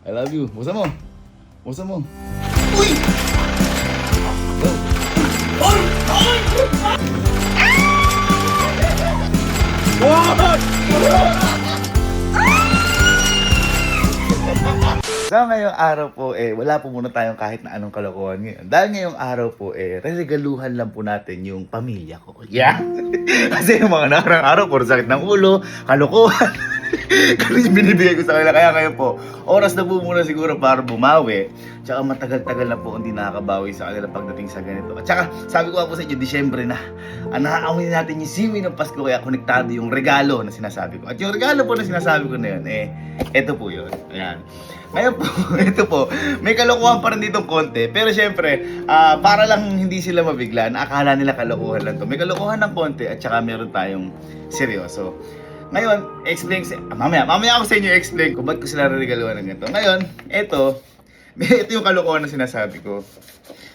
I love you. Buksan mo. Buksan mo. Uy! Go. Oy! Oy! What? So ngayong araw po wala po muna tayong kahit na anong kalokohan ngayon. Dahil ngayong araw po reregaluhan lang po natin yung pamilya ko. Yeah! Kasi yung mga nakarang araw, puro sakit ng ulo, kalokohan. Kasi binibigay ko sa kanila. Kaya ngayon po, oras na po muna siguro para bumawi. Tsaka matagal-tagal na po hindi nakakabawi sa kanila pagdating sa ganito. At tsaka, sabi ko po sa inyo, Disyembre na. Nakaamoy natin yung siwi ng Pasko. Kaya konektado yung regalo na sinasabi ko. At yung regalo po na sinasabi ko na yun, eto po yun. Ayan. Ngayon po, ito po, may kalokohan pa rin ditong konti. Pero syempre, para lang hindi sila mabigla, akala nila kalokohan lang to. May kalokohan ng konti at saka meron tayong seryoso. Ngayon, explain mamaya ako sa inyo explain kung ba't ko sila regaluhan ng ganito. Ngayon, ito yung kalokohan na sinasabi ko.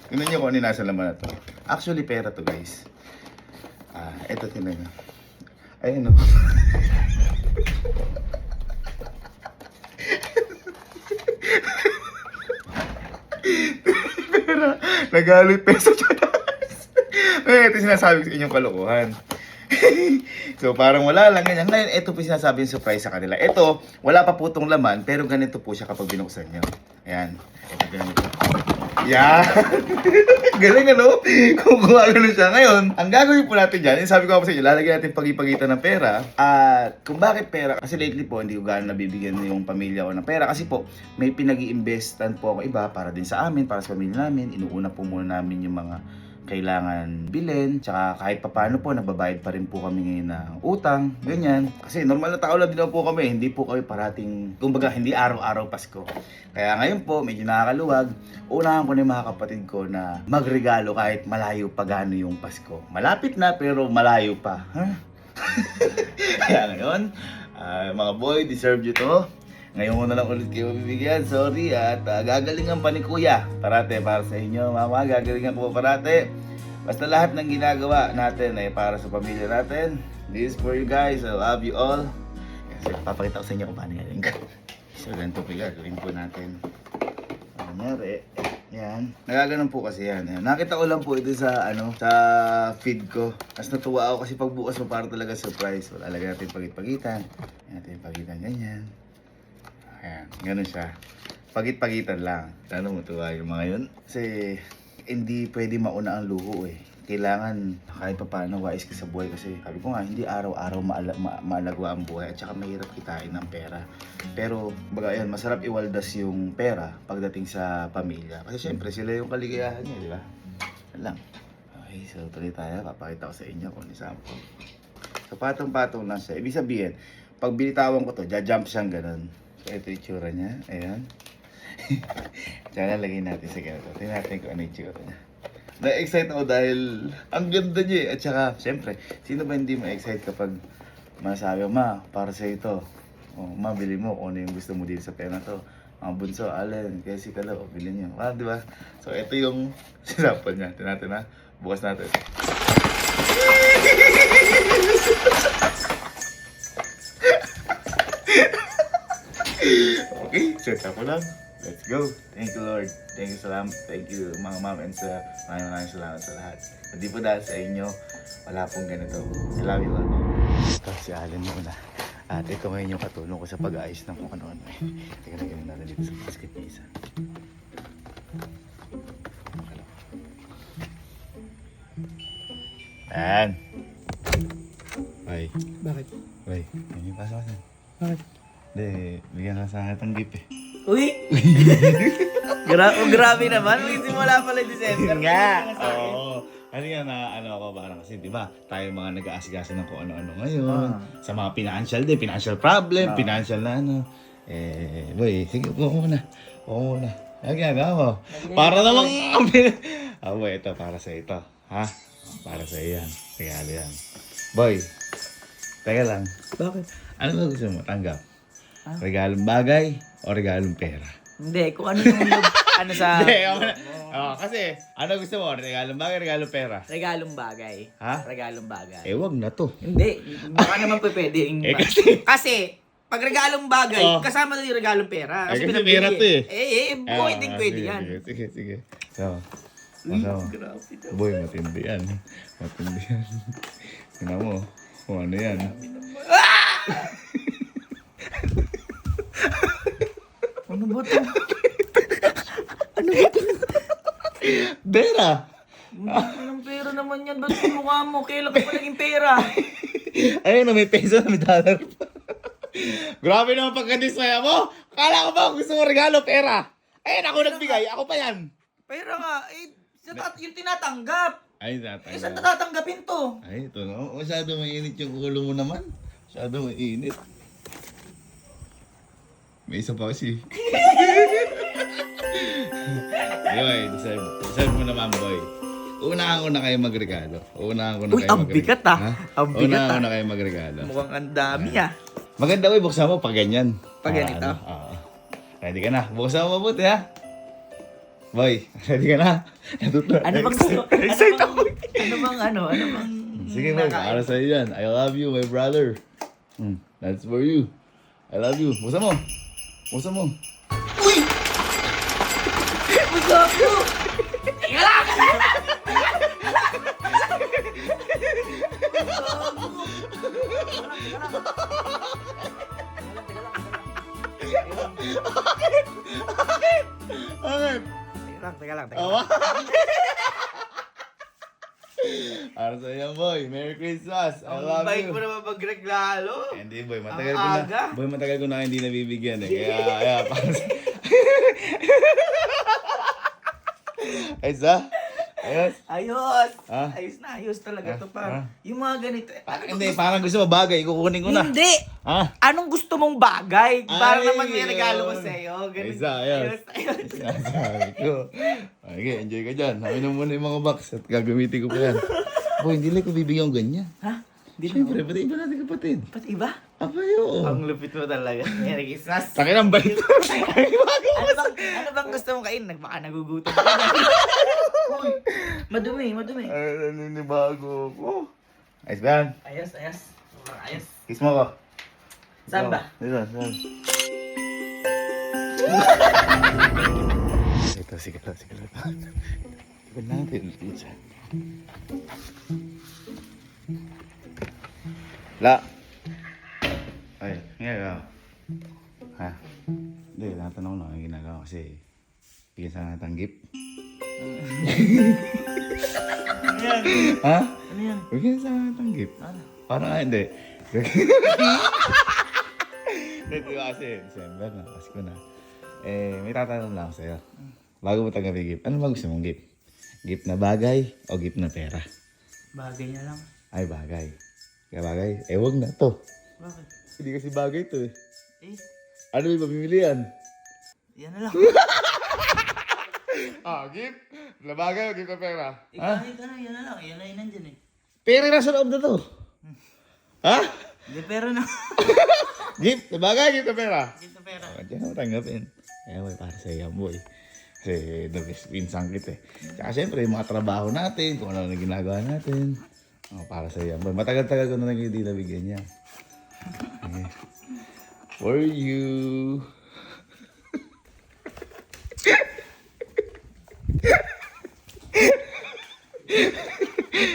Tingnan nyo kung ano nasa laman na to. Actually, pera to guys. Ito tingnan nyo. Ayun o. Pera, nagaloy peso dyan. Ito sinasabi ko sa inyong kalokohan. So parang wala lang ganyan. Ngayon, ito po sinasabi yung surprise sa kanila. Ito, wala pa po itong laman, pero ganito po siya kapag binuksan nyo. Ayan. Ito, ganito. Yan. Galing ano? Kung ano siya. Ngayon, ang gagawin po natin dyan, yung sabi ko po sa inyo, lalagyan natin pagipagitan ng pera. At kung bakit pera, kasi lately po, hindi ko gano'n nabibigyan yung pamilya ko ng pera. Kasi po, may pinag-i-investan po ako iba para din sa amin, para sa pamilya namin. Inuuna po muna namin yung mga kailangan bilhin, tsaka kahit papano po, nagbabayad pa rin po kami ngayon ng utang, ganyan. Kasi normal na tao lang din po kami, hindi po kami parating, kumbaga hindi araw-araw Pasko. Kaya ngayon po, medyo nakakaluwag, unahan ko na yung mga kapatid ko na magregalo kahit malayo pa gaano yung Pasko. Malapit na pero malayo pa. Huh? Kaya ngayon, mga boy, deserve nyo to. Ngayon mo na lang ulit kayo bibigyan. Sorry at gagalingan pa ni Kuya. Parate para sa inyo, mama. Gagalingan ko pa parate. Basta lahat ng ginagawa natin ay para sa pamilya natin. This is for you guys. I love you all. Kasi papakita ko sa inyo kung paano galing. So ganito po gagawin po natin. Nangyari. Yan. Nagaganon po kasi yan. Nakita ko lang po ito sa sa feed ko. Mas natuwa ako kasi pagbukas mo para talaga surprise. Wala lagyan natin pagit-pagitan. Natin pagitan ganyan. Ayan, ganun siya. Pagit-pagitan lang. Sana matuwa yung mga yun. Kasi hindi pwede mauna ang luho eh. Kailangan kahit pa paano wais ka sa buhay kasi sabi ko nga, hindi araw-araw maalagwa ang buhay at saka mahirap kitain ng pera. Pero baga yan, masarap iwaldas yung pera pagdating sa pamilya. Kasi syempre sila yung kaligayahan niya, di ba? Yan lang. Okay, so tuloy tayo. Papakita ko sa inyo kung sample. So patong-patong lang siya. Ibig sabihin, pag binitawan ko to, jump siyang ganun. So ito yung itsura niya. Ayan. Tsaka lagay natin sa ganito. Tingnan natin kung ano yung itsura niya. Na-excite ako dahil ang ganda niya eh. At saka, syempre, sino ba hindi ma-excite kapag masabi, ma, para sa ito. O, ma, bili mo kung ano yung gusto mo din sa pera to. Mga bunso, alin, kaya si Kalo, bilhin niyo. Di ba? So ito yung sinapal niya. Tingnan natin ha. Bukas natin. Okay, set up ko lang. Let's go. Thank you, Lord. Thank you, salamat. Thank you, mga mom and sa maraming salamat sa lahat. Hindi po dahil sa inyo, wala pong ganito. I love you all. Ito si Allen muna. At ito ngayon yung katulong ko sa pag-aayos ng kung ano-ano. Teka na ganun natin dito sa basket niya isa. Ayan. Bye. Bakit? Bye. Ayun, pasok ka. Bakit? Hindi, bigyan ka sa akin ng gift eh. Uy! Grabe naman. Simula pala December. Nga! Oo. Kasi nga na ano ako parang kasi di ba tayo mga nag-aasikaso ng kung ano-ano ngayon. Sa mga financial din, financial problem, financial na ano. Boy, sige, upo muna. Upo muna. Ano ginagawa mo? Para namang... boy, ito para sa ito. Ha? Para sa iyan. Regalo yan. Boy, teka lang. Bakit? Ano ba gusto mo? Tanggap? Regalong bagay o regalong pera? Hindi, kung ano yung ano sa... Hindi, kasi ano gusto mo? Regalong bagay, regalong pera? Regalong bagay. Ha? Regalong bagay. Wag na to. Hindi, baka naman pwede. Kasi... Kasi, pag regalong bagay, Oh. kasama na yung regalong pera. Ay, kasi pinabili pera to eh. Pwedeng pwede sige, yan. Sige. So, masama. Grabe daw. Boy, matindi yan. Matindi yan. Tingnan mo. Kung ano yan. Ano ba to? Bera! Anong pera naman yan? Ba't yung mukha mo? Kailan ka pa naging pera? Ayun, may peso na may dollar pa. Grabe naman pagka-dismaya mo. Kala ko ba gusto mo regalo, pera? Ayun, ako nagbigay. Ako pa yan. Pera nga, yung tinatanggap. Ay, Saan tatanggal. natatanggapin to? Ay, ito no. Masyado mainit yung ulo mo naman. Masyado mainit. May isa pa kasi. Boy, deserve mo naman, boy. Unahan ko na kayo magregalo. Unahan ko na Uy, kayo ang bigat, ah. Ha? Ang bigat, Unahan ko ah. na kayo magregalo. Mukhang ang dami ah. Maganda, boy. Buksan mo pag ganyan. Pag ganito? Ready ka na. Buksan mo mabuti, ha? Boy, ready ka na? Natutuwa. Ano bang gusto? Excited ako. Ano bang Sige, boy. Para sa'yo yan. I love you, my brother. That's for you. I love you. Buksan mo. Buksan mo. Uy! Uy, gago! Teka lang! Bakit? Teka lang. Awa? Para sa'yo yan, boy. Merry Christmas. I love Bait you. mo naman magreglalo. Hindi, boy. Matagal Ang ko na. aga. Boy, matagal ko na hindi nabibigyan eh. Kaya, para sa... Ayos ah? Ayos? Ayos! Ah? Ayos talaga to Ah? par. Yung mga ganito. Hindi, parang gusto mo bagay. Kukunin ko na. Hindi! Ha? Anong gusto mong bagay? Para Ay, naman may regalo ko yun. sa'yo. Ganun. Ayos. Sinasabi ko. Okay, enjoy ka dyan. Hamin mo muna yung mga box at gagamitin ko pa yan. Boy, hindi lang ko bibigyan ng ganyan. Ha? Di na Siyempre, pati iba natin kapatid. Ba't iba? Apayo. Ang lupit mo talaga. Merry Christmas. Takin ang bait. Ano bang gusto mong kain? Baka nagugutom ka na. Uy, madumi. Ay, naninibago ko. Ayos ba yan? Ayos. Ayos. Kiss mo ko. Saan ba? Dito, saan? Ito, sige lang. Iba natin. La. Ay, ginagawa. Ha? Hindi, natanong lang ang ginagawa kasi bigyan sana natin gift. Ha? Ano yan? Bigyan sana natin gift. Ano? Parang hindi. Hindi ba kasi December na, Pasko na. May tatanong lang ako sa'yo. Bago mo tanggapin gift, ano ba gusto mong gift? Gift na bagay o gift na pera? Bagay niya lang. Ay, bagay. Kaya bagay? Wag na to. Bakit? Hindi kasi bagay to eh. Eh, Ano yung pamimili yan? yan na lang. Gift? Na bagay o gift na pera? Kahit ano, yan na lang. Yan na yun nandyan eh. Pera na sa loob na to. Ha? Hindi, pero na. Gift na bagay, gift na pera? Dito pera. Diyan ako tanggapin. Boy, para sa iyo, boy. Kasi the best pinsang kita eh. Tsaka syempre, yung mga trabaho natin, kung ano na ginagawa natin. Para sa iyo, boy. Matagal-tagal ko na lang hindi nabigyan niya. Okay. For you.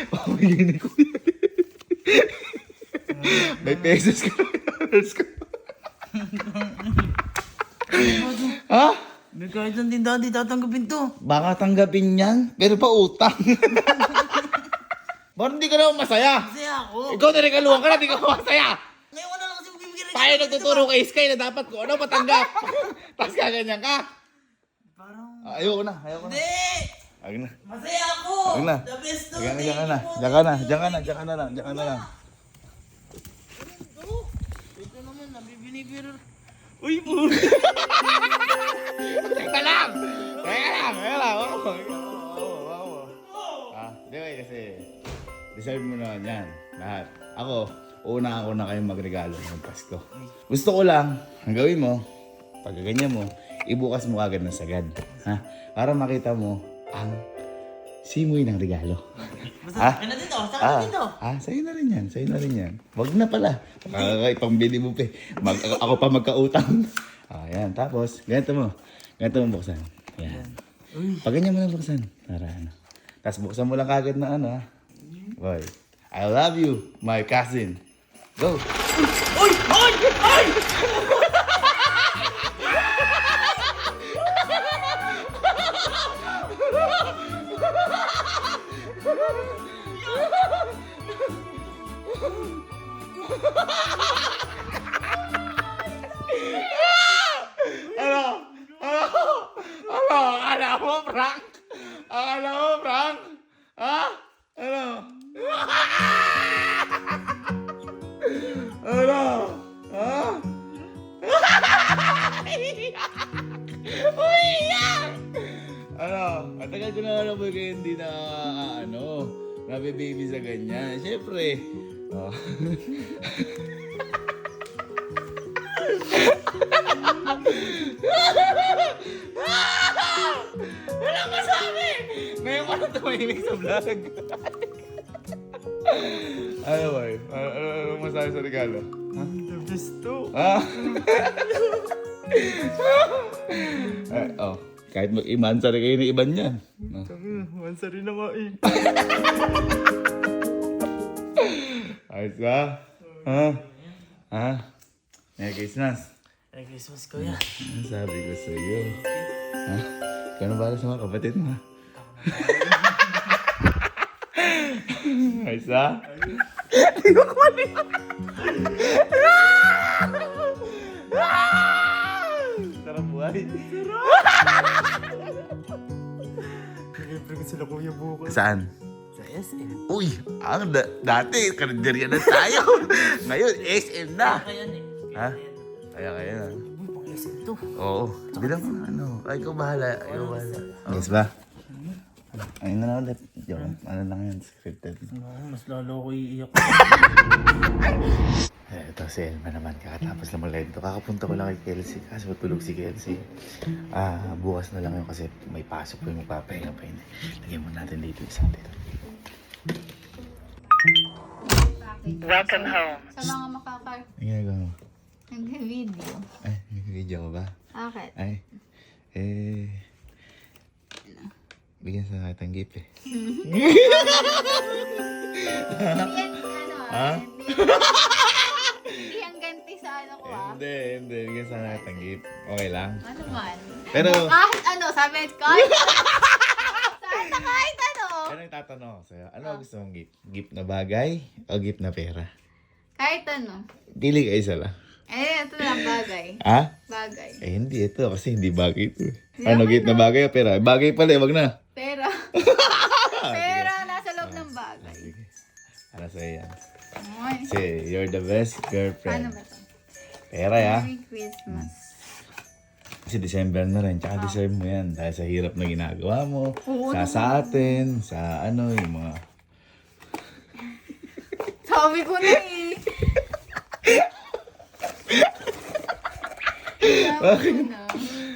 Pamigyan ni Kuya. May pesos ka na. Ha? May kahit ang tindahan, di tatanggapin to. Baka tanggapin yan, pero pa utang. Bakit hindi ka naman masaya? Kasi ako. Ikaw niregaluhan ka na, hindi ka masaya. Ngayon ko na lang kasi magbibigay ng Tayo nagtuturo kay Sky na dapat kung ano matanggap. Tapos kaganyan ka. Parang... Ayoko na. Hindi! Ayoko na. Masaya ako! Ayoko na. The best to. Diyan ka na. Diyan ka na lang. Ito naman, nabibinibiro. Uy, po! Teka lang. Oo. Di ba kasi deserve mo naman yan. Lahat. Ako, una na kayong magregalo ng Pasko. Gusto ko lang, ang gawin mo, pag ganyan mo, ibukas mo agad ng sagad. Ha? Para makita mo ang Simoy ng regalo. Basta, ano dito? Saan dito? Sa'yo na rin yan. Sa'yo na rin yan. Wag na pala. Pambili mo pa. Ako pa magkautang. Yan. Tapos, ganito mo buksan. Yan. Pag ganyan mo na buksan. Para ano. Tapos buksan mo lang kagad na ano, ha. Boy, I love you, my cousin. Go. Uy! Uy! Uy! Akala mo, prank? Akala mo, prank? Ha? Ano? Ano? Ha? Umiiyak! Ano? Ang tagal ko na alam mo kayo hindi na, nabe-baby sa ganyan. Siyempre. Oh. Wala masabi! Ngayon ko na tumahimik sa vlog. Ano ba? Ano masabi sa regalo? The best to. Kahit mag-imansa rin kayo na iban yan. Mansa rin na nga eh. Ayos ba? Merry Christmas. Merry Christmas, kuya. Ano sabi ko sa iyo? Ikaw na bala sa mga kapatid mo, ha? Ayos ba? Sarap buhay. Nag-ibig sila kuya bukas. Saan? Sa SM. Uy, dati, karinderya na tayo. Ngayon, SM na. Kaya eh. Ha? Kaya na. Uy, pang SM to. Oo. Bilang ay, ikaw bahala. Yes ba? Ayun na lang ulit. Ano lang yan, scripted. Mas lalo ko iiyak. Ito si Elma naman, kakatapos lang mag-live to. Kakapunta ko lang kay Kelsey, kasi matulog si Kelsey. Bukas na lang yun kasi may pasok ko yung magpapahinga pa yun. Lagyan mo natin dito isa dito. Welcome home. Sa mga makakar... Ang ginagawa mo? Nag-video. Ay, nag-video ka ba? Bakit? Ay, bigyan sa kitang gift eh. Hindi ang ganti sa ano ko Hindi. Bigyan sa kitang gift. Okay lang. Ano man? Pero, Kahit ano, sabi kahit kahit ano. ano yung tatanong ako sa'yo? Ano gusto mong gift? Gift na bagay o gift na pera? Kahit ano. Pili ka isa lang. Ito lang bagay. Ha? Bagay. Hindi ito kasi hindi bagay ito. Ano, gift na bagay o pera? Bagay pala, wag na. Pera. Pera nasa loob ng bagay. Sige. Para sa'yo yan. Ay. Kasi you're the best Ano girlfriend. ba ito? Pera ya. Merry Christmas. Kasi December na rin. Tsaka deserve mo yan. Dahil sa hirap na ginagawa mo. Oo Sa atin. Sa yung mga... Sabi ko na eh. Sabi ko na.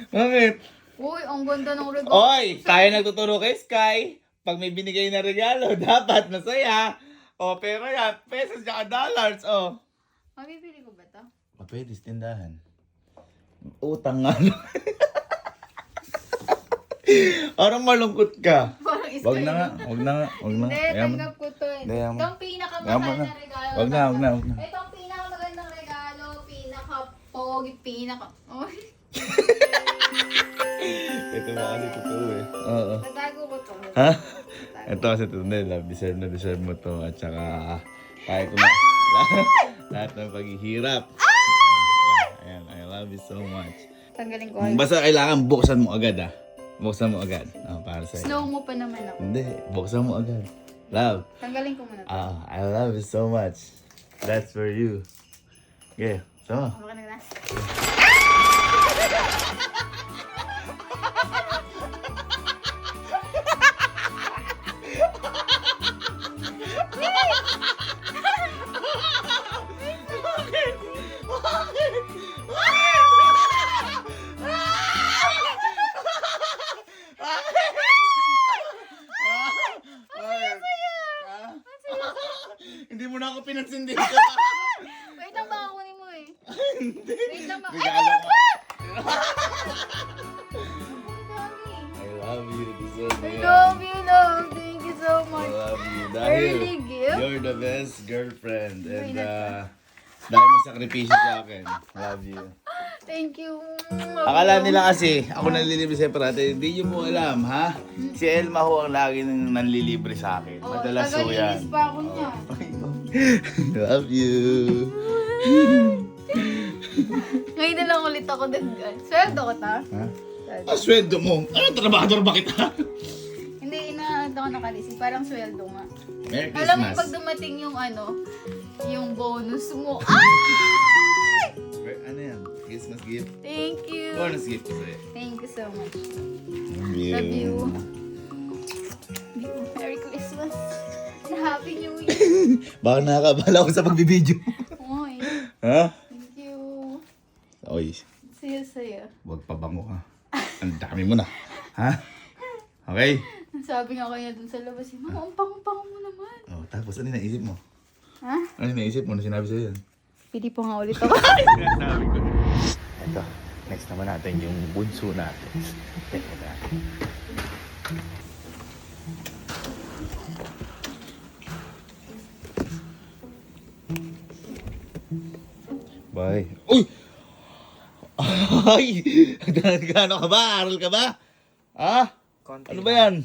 Bakit? Uy, ang ganda ng regalo. Oy! Tayo nagtuturo kay Sky. Pag may binigay na regalo, dapat masaya. O, pero yan, pesos tsaka dollars. O. Mabibili ko ba ito? Pwede, sa tindahan. Utang nga. Parang malungkot ka. Parang Wag na nga. Hindi, Ayaw mo na. tanggap ko to. Hindi, ayaw mo. Ito ang pinakamahal Ayaw mo na. na regalo. Wag na. Ito ang pinakamagandang regalo, pinaka-pogi, Uy, Ito ba kasi totoo eh. Oo. natago ko to. Ha? Ito kasi tunay, deserve mo to. At saka, kahit na, lahat ng paghihirap. Ayan, I love you so much. Tanggalin ko. Basta kailangan buksan mo agad Buksan mo agad. Para sa'yo. Slow mo pa naman ako. Hindi, buksan mo agad. Love. Tanggalin ko muna to. I love you so much. That's for you. Okay, sama. Baka na na. ako pinagsindi ka. Wait lang, baka kunin mo eh. Wait lang, baka. Ay, Regalo wala ko. pa! I love you, deserve I it. love you, love. Thank you so I much. love you. Early gift? You're the best girlfriend. And Wait, dahil mo sakripisyo sa akin. Love you. Thank you. Akala nila kasi, ako nanlilibre sa parate. Hindi nyo mo alam, ha? Si Elma ho ang lagi nang nanlilibre sa akin. Oh, Madalas ho yan. tagalinis pa ako niya. Love you. Ngayon na lang ulit ako daggan. Sweldo ko ta? Ha? Sweldo. Sweldo mo. Ano, trabahador ba kita? Hindi, inaano ako nakalisi. Parang sweldo nga. Merry Alam mo, Christmas. pag dumating yung yung bonus mo. Ay! Ano yan? Christmas gift? Thank you. Bonus gift ko sa'yo. Thank you so much. Love you. Love you. Merry Christmas. And Happy New Year. Baka nakakabala ako sa pagbibideo. Oy. Ha? Thank you. Oy, Saya-saya. huwag pabango ka. Ang dami mo na. Ha? Okay? Sabi nga kanya dun sa labas, Mama, ang pango-pango mo naman. Oh, tapos ano naisip mo? Ha? Ano naisip mo na sinabi sa'yo yan? Pili po nga ulit ako. Sinasabi ko. Ito, next naman natin yung bunso natin. Ito na. Bye. Uy! Ay! Gano ka ba? Aral ka ba? Ha? Ano ba yan?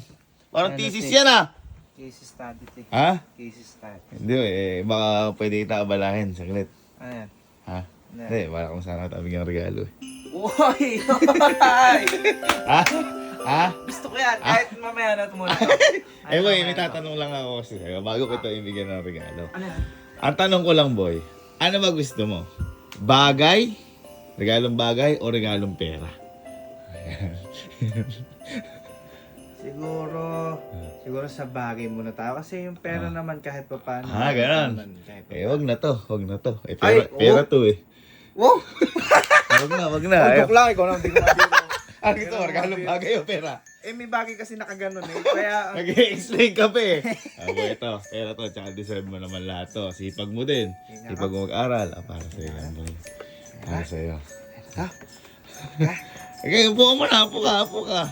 Parang thesis yan ah. Case study, te. Ha? Case study. Hindi baka pwede kita abalahin saglit. Ano yan? Ha? Ano yan? Hindi, wala kung saan kita bigyan ng regalo eh. Uy! Ha? Ha? Gusto ko yan. Kahit mamaya na muna to. Eh boy, may tatanong lang ako kasi sa'yo bago kita ibigyan ng regalo. Ano yan? Ang tanong ko lang boy, ano ba gusto mo? Bagay? Regalong bagay o regalong pera? Siguro sa bagay muna tayo. Kasi yung pera naman kahit pa paano. Ganon. Kahit Eh, wag na to. Eh, Ay, pera to eh. Wow! Wag na. Joke lang, ikaw na, hindi ko mabiro. Ano gusto mo? Regalong bagay o pera? Eh, may bagay kasi nakaganon eh. Kaya, Nag-explain ka pa eh. Ito, pera to. Tsaka deserve mo naman lahat to. Sipag mo din. Sipag mo mag-aral. Para sa'yo yan boy. Para sa'yo. Ha? Okay, upo ka muna. Upo ka.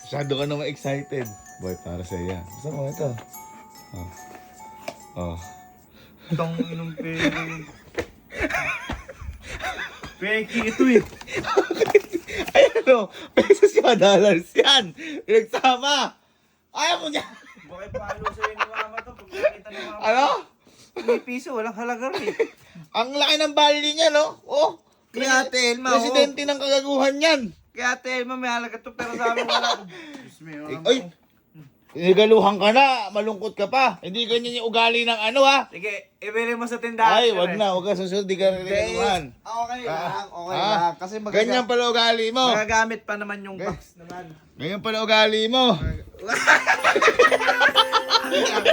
Masyado ka naman excited. Boy, para sa'yo yan. Gusto mo ito. Oh. itong inong pera yun. Peki ito eh. Ay ano, pesos yung dollars yan. Pinagsama. Ayaw mo niya. Bakit palo sa'yo ni mama to? Pag nakita ng mama. Ano? May piso, walang halaga rin. Ang laki ng bali niya, no? Oh. Kaya Ate Elma, Presidente ng kagaguhan yan. Kaya Ate Elma, may halaga to pero sa amin wala. Ay, nigaluhan ka na. Malungkot ka pa. Hindi ganyan yung ugali ng ano ha. Sige, ibili mo sa tindahan. Ay, wag na. Wag ka susunod. Di ka nigaluhan. Okay lang, okay Ah, lang. Kasi Ganyan pala ugali mo. magagamit pa naman yung box naman. Ganyan pala ugali mo.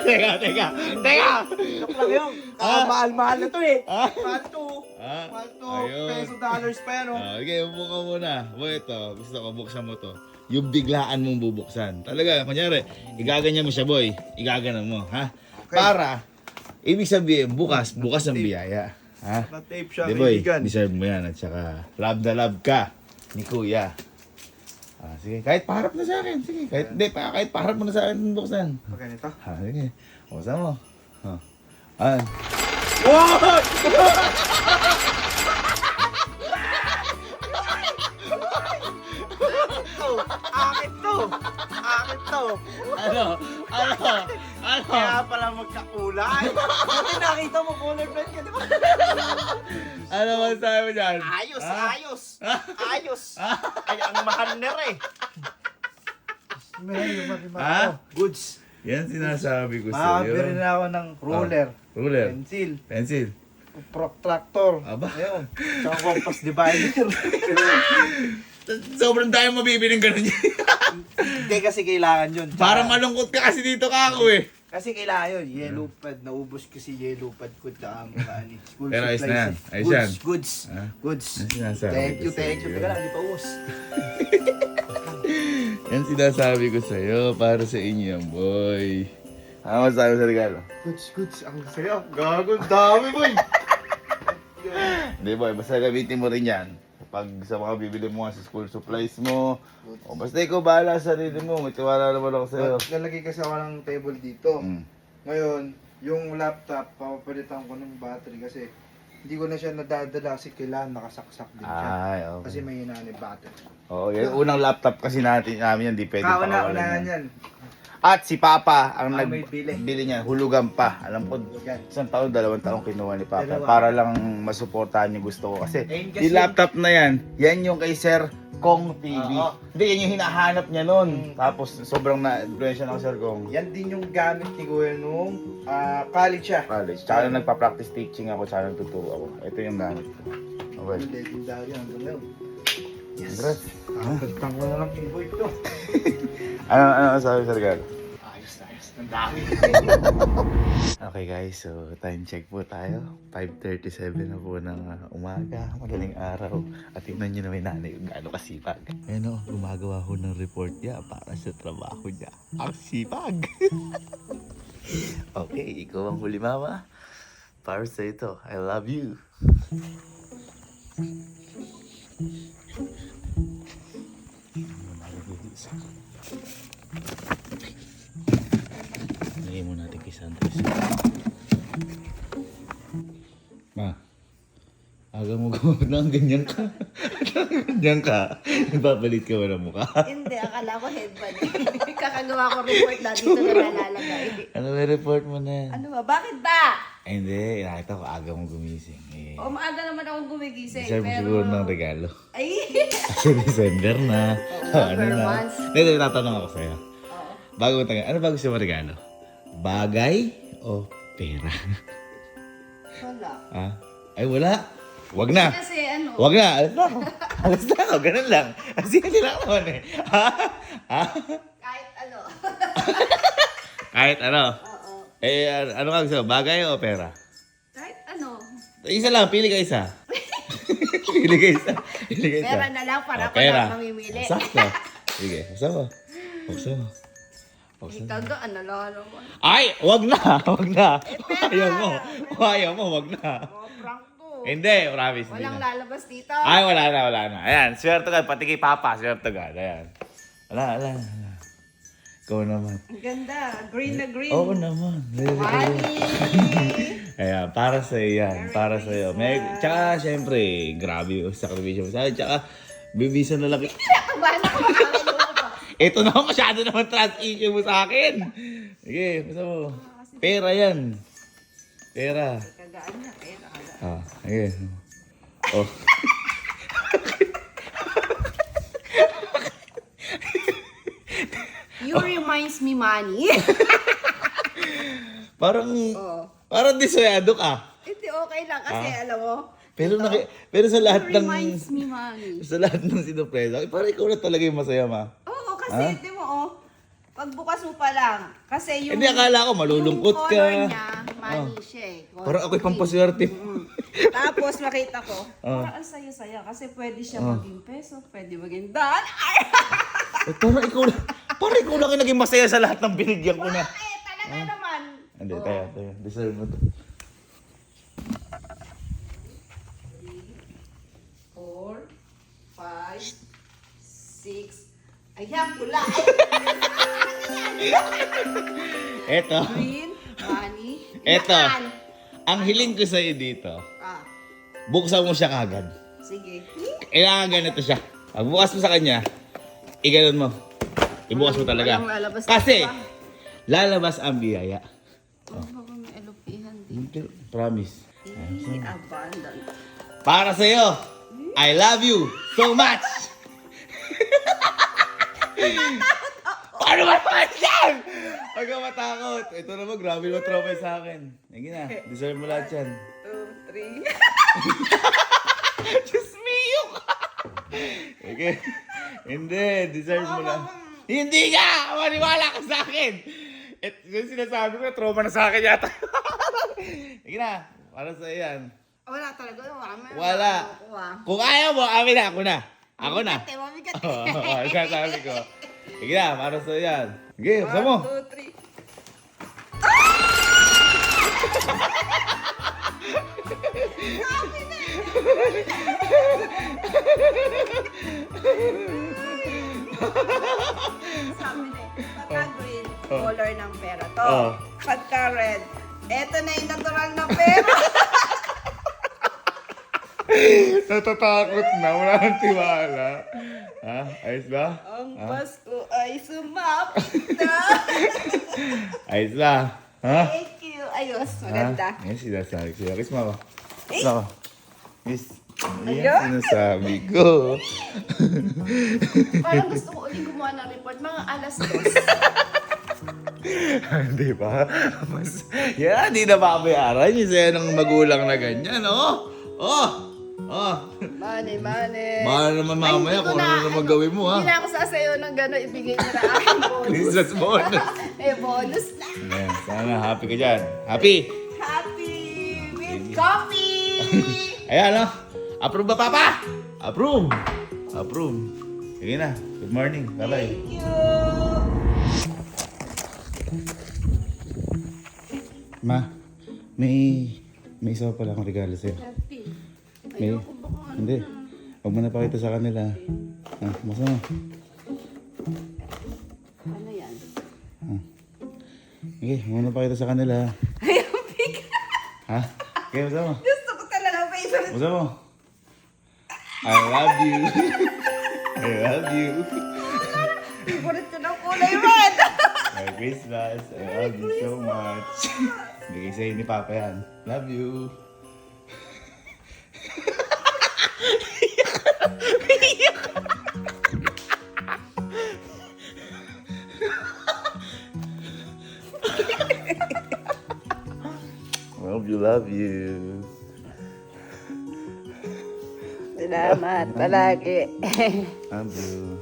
Teka. Joke lang yun. Mahal-mahal na to eh. Ah? Mahal to. Ah, Mahal to. ayun. Peso dollars pa yan oh. Okay, upo ka muna. Boy, ito. Gusto ko buksan mo to. Yung biglaan mong bubuksan. Talaga, kunyari, igaganyan mo siya, boy. Igaganan mo, ha? Okay. Para, ibig sabihin, bukas ang biyaya. Ha? Na-tape siya, Di boy, kaibigan. deserve mo yan. At saka, love na love ka ni Kuya. Sige, kahit paharap na sa akin. Sige, kahit paharap mo na sa akin buksan. Okay, nito. Sige, buksan mo. Ah. Akin to! Akin to! Ano? Kaya pala magkakulay. Buti nakita mo colorblind ka, di ba? Ano masasabi mo dyan? Ayos, Ha? ayos. Ayos. Ay, ang mahal na rin. Ha? Goods. Yan sinasabi ko Makakabili sa'yo. na ako ng ruler, Ruler. pencil, Pencil. protractor. Aba. Ayun. Tsaka compass divider. Sobrang tayo mabibiling ganun yan. Hindi kasi kailangan yun. Tsaka- Para malungkot ka kasi dito ka ako eh. Kasi kailangan yun. Yellow pad. Naubos kasi yellow pad ko. Tsaka mga ani. School Pero ayos na yan. supplies. Ayos Goods, yan. goods. Ha? Goods. Yan sinasabi Thank ko you, thank you. sa'yo. Teka lang, di pa ubos. Yan sinasabi ko sa'yo. Para sa inyo yan, boy. Ano masasabi mo sa regalo? Goods, ang saya. Gago, dami boy. Hindi boy, basta gamitin mo rin yan. Pag sa mga bibili mo nga sa school supplies mo, o basta ikaw bahala sa sarili mo, may tiwala naman ako sa'yo. Lalagay kasi ako ng table dito. Mm. Ngayon, yung laptop, papapalitan ko ng battery kasi hindi ko na siya nadadala kasi kailangan nakasaksak din siya. Ay, Kasi okay. may hinaan yung battery. Oo, yung unang laptop kasi namin yan, di pwede Kauna-unahan pakawalan yan. yan. At si Papa ang May bili. bili niya, hulugan pa. Alam ko, Yan. isang taon, 2 taon kinuha ni Papa Dalawa. para lang masuportahan yung gusto ko. Kasi Ayun kasi- yung laptop na yan yung kay Sir Kong TV. Oo. Hindi, yan yung hinahanap niya nun. Tapos sobrang na-influensya ng Sir Kong. Yan din yung gamit ni Kuya nung college siya. College. Tsaka nung nagpa-practice teaching ako, tsaka nagtuturo ako. Ito yung gamit ko. Okay. Legendary hanggang ngayon. Congrats. Kakagtang ko na lang keyboard to. Ano sabi Sir Gal? Ayos. Ang dami. Okay guys, so time check po tayo. 5:37 na po ng umaga, madaling araw. At tingnan nyo na may nanay kung gaano kasipag. Ayun o, gumagawa ko ng report niya para sa trabaho niya. Ang sipag! Okay, ikaw ang huli mama. Para sa ito, I love you. Lagay mo natin kay Santos. Ma, aga mo gumamit ng ganyan ka. Ganyan ka. Nagpapalit ka ba ng mukha? Hindi, akala ko headband. Kakagawa ko report na dito na nalalagay. Ano ba report mo na yan? Ano ba? Bakit ba? Ay, hindi. Nakita ko aga mo gumising. Eh, O maaga naman akong gumigising. deserve mo Pero... siguro ng regalo. Ay! Kasi December na. Ano per na? months. Hindi, tatanong ako sa'yo. Oo. Bago mo tayo, ano ba gusto mo regalo? Bagay o pera? Wala. Ah? Ay, wala. Wag na. Kasi ano, Wag na. Alas na ako. Alas na ako. Ganun lang. Kasi hindi lang naman eh. Ha? Ha? kahit ano. Kahit ano. Oo. Eh, ano ka gusto? Bagay o pera? Kahit ano. Isa lang. Pili ka isa. Pili ka isa. Pili ka isa. Pera na lang para Oh, ako lang mamimili. Sakto. Sige. Buksan mo. Buksan mo. Buksan mo. Ikaw ano lang naman. Ay! Wag na! Wag na! Ayaw mo. Ayaw mo. Wag na. Oh, prank to. Hindi. Promise. Hindi Walang na. lalabas dito. Ay, wala na. Ayan, swerte ka. Pati kay Papa, swerte ka. Ayan. Wala. Ikaw naman. Ang ganda. Green na green. Oo naman. Money! Ayan, para sa iyo yan. Para sa iyo. Tsaka, syempre, grabe yung sakripisyo mo sa akin. Tsaka, bibisa na lang. Kinakabahan ako. Makakalo pa. Ito naman, masyado naman trust issue mo sa akin. Sige, basta mo. Pera yan. Pera. Kagaan niya. Kaya nakagaan. Ah, sige. Oh. You reminds me money. Parang, Oo. parang disoyado ka. Hindi okay lang kasi alam mo. Pero, pero sa lahat You ng... reminds me money. Sa lahat ng sinupresa, parang ikaw na talaga yung masaya, ma. Oo, kasi di mo pagbukas mo pa lang. Kasi yung Hindi, akala ko malulungkot yung ka. color niya, money siya eh. Color Parang ako'y green. pampaswerte. Tapos makita ko, Ah. parang ang saya-saya kasi pwede siya maging peso, pwede maging daan. Ay! Parang ikaw lang yung naging masaya sa lahat ng binigyan ko na. Eh, talaga naman. Hindi, tayo. Deserve mo to. 4, 5, 6. Ayan, pula. Eto. Green, money. Eto. Yan. Ang hiling ko sa'yo dito, Ah, buksan mo siya kagad. sige. Kailangan ganito siya. Pag bukas mo sa kanya, iganon mo. Ibukas mo talaga. Walang lalabas Kasi, pa. lalabas ang biyaya. Oh, baka may elupihan din. Hindi, promise. Abandon. Para sa'yo, I love you so much! Paano ba naman yan? Huwag ka matakot. Ito naman, grabe naman trauma sa akin. Sige na, deserve mo lahat yan. 2, 3. Diyos mio ka! Okay. Hindi, deserve mo lang. Hindi ka! Maniwala ka sa akin! Yung sinasabi ko, trauma na sa akin yata. Sige na, para sa yan. Wala talaga. Wala. Kung ayaw mo, amin na, ako na. Ako na. Mabigat. Oo, sasabi ko. Sige na, para sa yan. Sige, buksan mo. 1, 2, 3. Sabi na pagka green, color ng pera to. Oh. Pagka red, eto na yung natural na pera. Natatakot na, wala nang tiwala. Ha? Ayos ba? Ang Pasko ay sumapit na. Ayos ba? Ha? Thank you. Ayos, maganda. Yan sinasabi ko. Kiss mo ako. Kiss mo ako. Kiss. Ayun. Yan sinasabi ko. Parang gusto ko ulit gumawa ng report. Mga alas 2. Hindi ba? Mas, yan, hindi na babayaran. Yung sa'yo ng magulang na ganyan, oh. Oh. Oh. Money. Mahal naman mamaya kung ano naman gawin mo, Hindi ha? na ako sasayo ng gano'n. Ibigay mo na aking bonus. Princess bonus. Eh, bonus na. Ayan, sana happy ka dyan. Happy? Happy with coffee. Ayan, oh. Approve ba, Papa? Approve. Approve. Sige na. Good morning. Bye-bye. Thank you. Ma, may isa pa pala akong regalo sa'yo. May, hindi. Huwag mo na pakita sa kanila. Ah, basta mo. Ano yan? Okay, huwag mo na pakita sa kanila. Ayaw, big. Ha? Okay, basta mo. Gusto ko talaga favorite. Basta mo. I love you. I love you. Favorite ko ng kulay red. Merry Christmas. I love you so much. Bigay sa'yo ni Papa yan. Love you. Love you. Salamat palagi. Love you.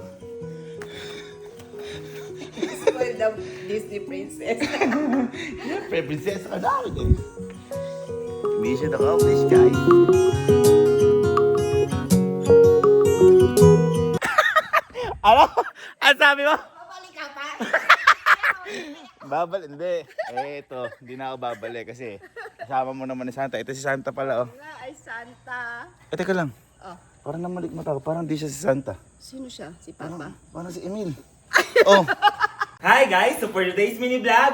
Spoiled the Disney princess. Siyempre, prinsesa ka namin eh. Mission accomplished, guys. Ano? Ang sabi mo? Babalik ka pa? Hindi. Ito, hindi na ako babalik kasi kasama mo naman ni Santa. Ito si Santa pala, oh. Ay, Santa. Teka lang. Oh. Parang namalik mata ko. Parang di siya si Santa. Sino siya? Si Papa? Parang si Emil. Oh. Hi guys! So for today's mini vlog,